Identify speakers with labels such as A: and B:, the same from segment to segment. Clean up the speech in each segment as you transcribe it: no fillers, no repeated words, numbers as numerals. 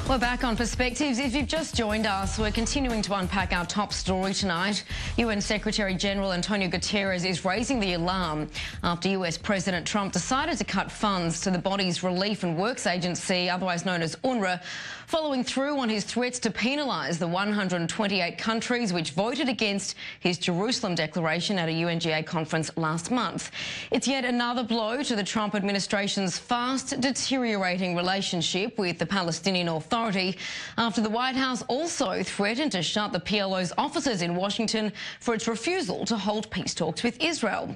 A: We're back on Perspectives. If you've just joined us, we're continuing to unpack our top story tonight. UN Secretary-General Antonio Guterres is raising the alarm after US President Trump decided to cut funds to the body's Relief and Works Agency, otherwise known as UNRWA, following through on his threats to penalise the 128 countries which voted against his Jerusalem declaration at a UNGA conference last month. It's yet another blow to the Trump administration's fast deteriorating relationship with the Palestinian Authority after the White House also threatened to shut the PLO's offices in Washington for its refusal to hold peace talks with Israel.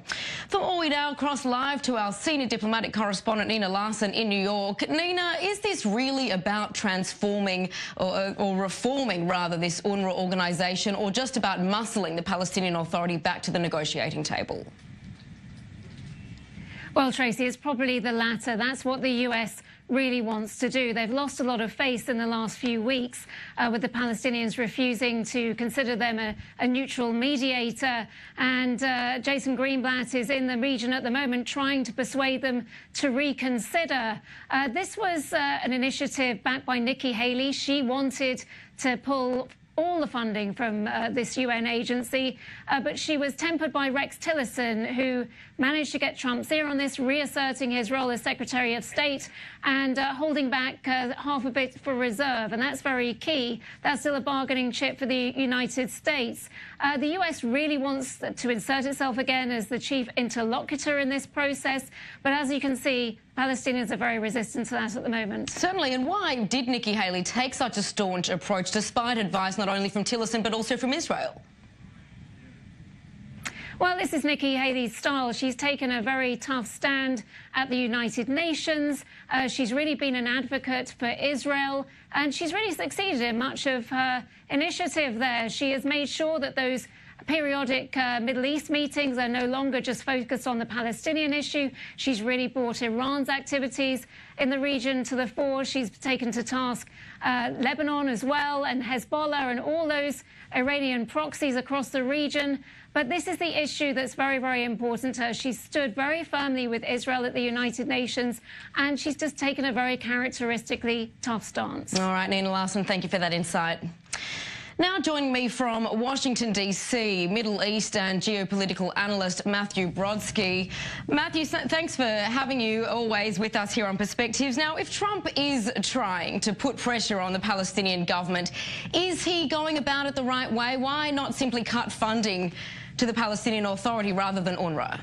A: For more, we now cross live to our senior diplomatic correspondent Nina Larsen in New York. Nina, is this really about transforming or reforming, rather, this UNRWA organisation, or just about muscling the Palestinian Authority back to the negotiating table?
B: Well, Tracy, it's probably the latter. That's what the US really wants to do. They've lost a lot of face in the last few weeks with the Palestinians refusing to consider them a neutral mediator. And Jason Greenblatt is in the region at the moment trying to persuade them to reconsider. This was an initiative backed by Nikki Haley. She wanted to pull all the funding from this UN agency, but she was tempered by Rex Tillerson, who managed to get Trump's ear on this, reasserting his role as Secretary of State and holding back half a bit for reserve. And that's very key. That's still a bargaining chip for the United States. The US really wants to insert itself again as the chief interlocutor in this process. But as you can see, Palestinians are very resistant to that at the moment. Certainly.
A: And why did Nikki Haley take such a staunch approach, despite advice not only from Tillerson but also from Israel?
B: Well, this is Nikki Haley's style. She's taken a very tough stand at the United Nations. She's really been an advocate for Israel, and she's really succeeded in much of her initiative there. She has made sure that those periodic Middle East meetings are no longer just focused on the Palestinian issue. She's really brought Iran's activities in the region to the fore. She's taken to task Lebanon as well, and Hezbollah and all those Iranian proxies across the region. But this is the issue that's very, very important to her. She's stood very firmly with Israel at the United Nations, and she's just taken a very characteristically tough stance.
A: All right, Nina Larsen, thank you for that insight. Now joining me from Washington, D.C., Middle East and geopolitical analyst Matthew Brodsky. Matthew, thanks for having you always with us here on Perspectives. Now, if Trump is trying to put pressure on the Palestinian government, is he going about it the right way? Why not simply cut funding to the Palestinian Authority rather than UNRWA?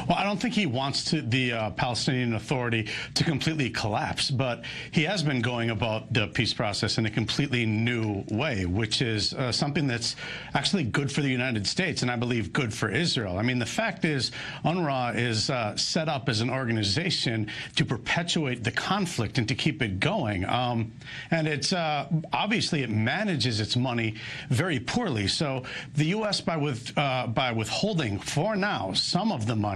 C: Well, I don't think he wants the Palestinian Authority to completely collapse, but he has been going about the peace process in a completely new way, which is something that's actually good for the United States and I believe good for Israel. I mean, the fact is UNRWA is set up as an organization to perpetuate the conflict and to keep it going. And it's obviously it manages its money very poorly. So the U.S., by withholding for now some of the money,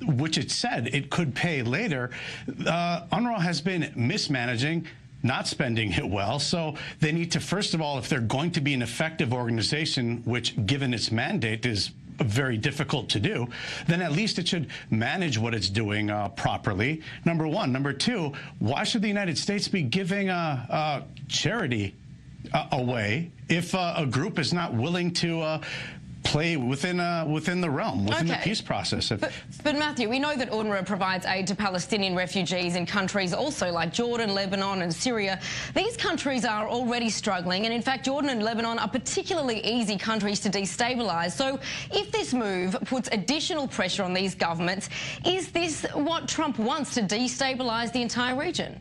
C: which it said it could pay later, UNRWA has been mismanaging, not spending it well. So they need to, first of all, if they're going to be an effective organization, which given its mandate is very difficult to do, then at least it should manage what it's doing properly, number one. Number two, why should the United States be giving charity away if a group is not willing to play within the realm, within the peace process?
A: But Matthew, we know that UNRWA provides aid to Palestinian refugees in countries also like Jordan, Lebanon and Syria. These countries are already struggling, and in fact Jordan and Lebanon are particularly easy countries to destabilise. So if this move puts additional pressure on these governments, is this what Trump wants, to destabilise the entire region?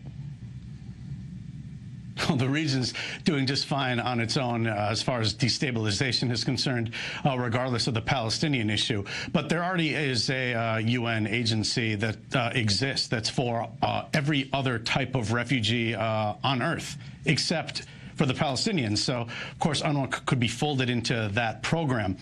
C: Well, the region's doing just fine on its own as far as destabilization is concerned, regardless of the Palestinian issue. But there already is a UN agency that exists that's for every other type of refugee on Earth, except for the Palestinians. So, of course, UNRWA could be folded into that program.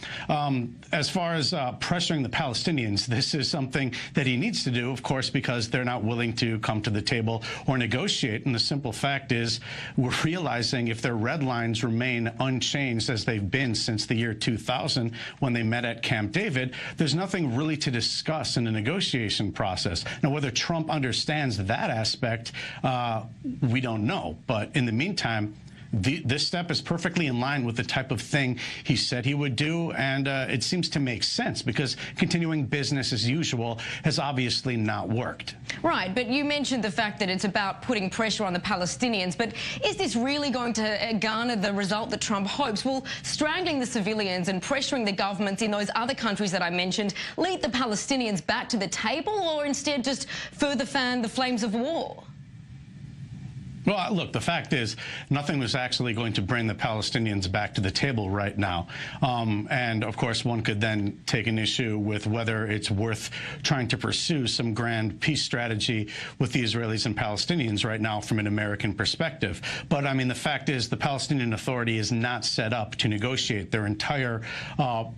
C: As far as pressuring the Palestinians, this is something that he needs to do, of course, because they're not willing to come to the table or negotiate. And the simple fact is, we're realizing if their red lines remain unchanged as they've been since the year 2000, when they met at Camp David, there's nothing really to discuss in the negotiation process. Now, whether Trump understands that aspect, we don't know. But in the meantime, this step is perfectly in line with the type of thing he said he would do, and it seems to make sense because continuing business as usual has obviously not worked.
A: Right, but you mentioned the fact that it's about putting pressure on the Palestinians, but is this really going to garner the result that Trump hopes? Will strangling the civilians and pressuring the governments in those other countries that I mentioned lead the Palestinians back to the table, or instead just further fan the flames of war?
C: Well, look, the fact is nothing was actually going to bring the Palestinians back to the table right now. And, of course, one could then take an issue with whether it's worth trying to pursue some grand peace strategy with the Israelis and Palestinians right now from an American perspective. But, I mean, the fact is the Palestinian Authority is not set up to negotiate. Their entire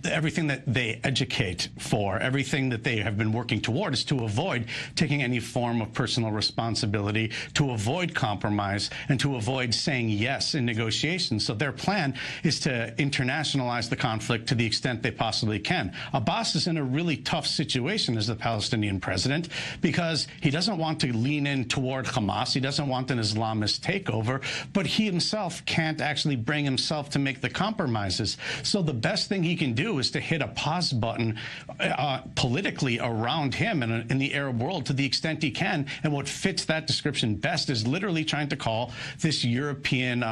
C: everything that they educate for, everything that they have been working toward is to avoid taking any form of personal responsibility, to avoid compromise, and to avoid saying yes in negotiations. So their plan is to internationalize the conflict to the extent they possibly can. Abbas is in a really tough situation as the Palestinian president because he doesn't want to lean in toward Hamas. He doesn't want an Islamist takeover, but he himself can't actually bring himself to make the compromises. So the best thing he can do is to hit a pause button politically around him and in the Arab world to the extent he can. And what fits that description best is literally trying to call this European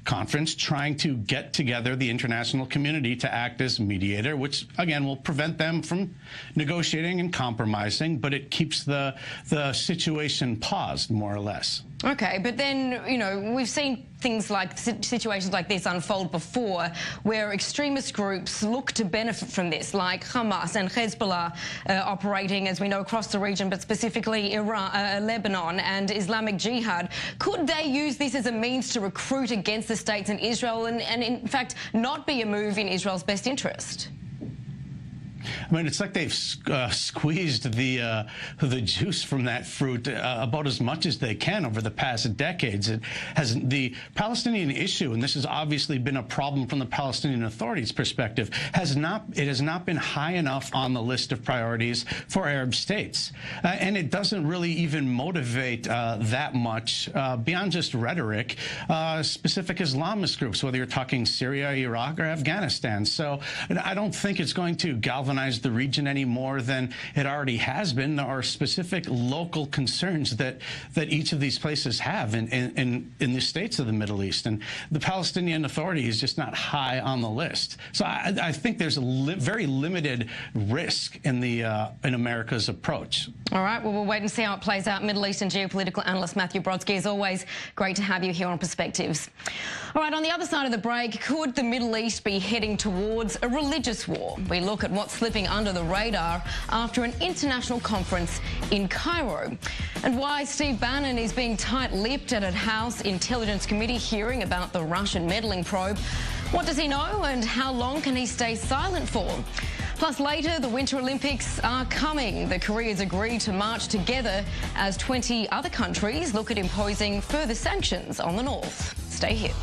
C: conference, trying to get together the international community to act as mediator, which, again, will prevent them from negotiating and compromising, but it keeps the situation paused, more or less.
A: Okay, but then, you know, we've seen things like situations like this unfold before where extremist groups look to benefit from this, like Hamas and Hezbollah operating, as we know, across the region, but specifically Iran, Lebanon and Islamic Jihad. Could they use this as a means to recruit against the states and Israel and in fact, not be a move in Israel's best interest?
C: I mean, it's like they've squeezed the juice from that fruit about as much as they can over the past decades. It has the Palestinian issue, and this has obviously been a problem from the Palestinian Authority's perspective, has not been high enough on the list of priorities for Arab states, and it doesn't really even motivate that much beyond just rhetoric. Specific Islamist groups, whether you're talking Syria, Iraq, or Afghanistan. So I don't think it's going to galvanize the region any more than it already has been. There are specific local concerns that each of these places have in the states of the Middle East, and the Palestinian Authority is just not high on the list. So I think there's a very limited risk in America's approach.
A: All right, well, we'll wait and see how it plays out. Middle Eastern geopolitical analyst Matthew Brodsky, as always, great to have you here on Perspectives. All right, on the other side of the break, could the Middle East be heading towards a religious war? We look at what's slipping under the radar after an international conference in Cairo, and why Steve Bannon is being tight-lipped at a House Intelligence Committee hearing about the Russian meddling probe. What does he know, and how long can he stay silent for? Plus, later, the Winter Olympics are coming. The Koreas agreed to march together as 20 other countries look at imposing further sanctions on the North. Stay here.